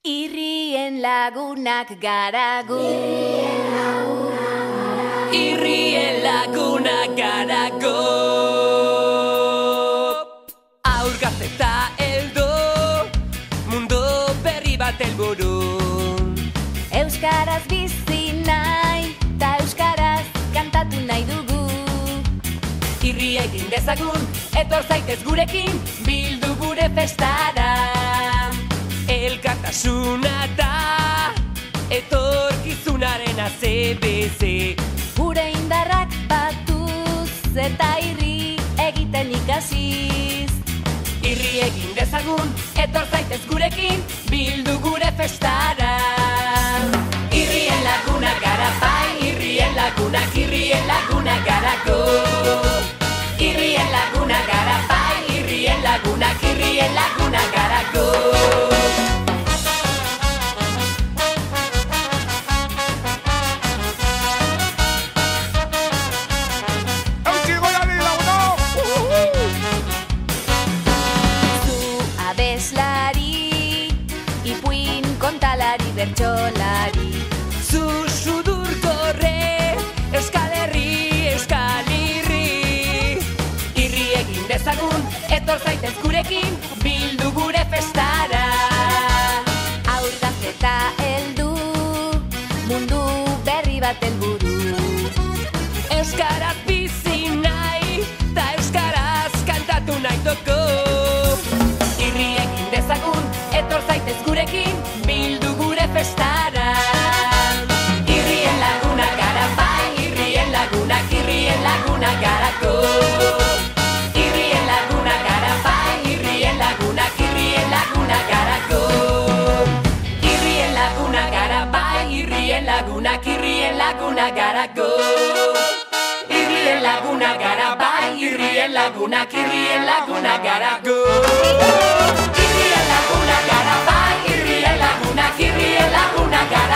Irrien lagunak gara gu. Irrien lagunak gara gu. Aur gazte eta heldu, mundu berri bat helburu. Euskaraz bizi nahi, ta euskaraz kantatu nahi dugu. Irria egin dezagun, etor zaitez gurekin, bildu gure festara. Elkartasuna da, etorkizunaren ACBC. Gure indarrak batuz eta irri egiten ikasiz. Irri egin dezagun, etor zaitez gurekin, bildu gure festara. Irrien lagunak gara bai, irrien lagunak gara go. Irrien lagunak gara bai, irrien lagunak gara go. Ipuin kontalari bertsolari. Zu sudur gorre, euskal herri, euskal irri. Irri egin dezagun, etor zaitez gurekin, bildu gure festara. Aur gazte eta heldu, mundu berri bat helburu. Euskaraz bizi nahi, ta euskaraz kantatu nahi dugu. Irri egin dezagun, etor zaitez gurekin, bildu gure festara. Irrien lagunak gara bai, irrien lagunak gara go. Irrien lagunak gara bai, irrien lagunak gara go. Irrien lagunak gara bai, irrien lagunak gara go. Irrien lagunak gara bai, irrien lagunak gara go. Irrien lagunak gara bai, irrien lagunak gara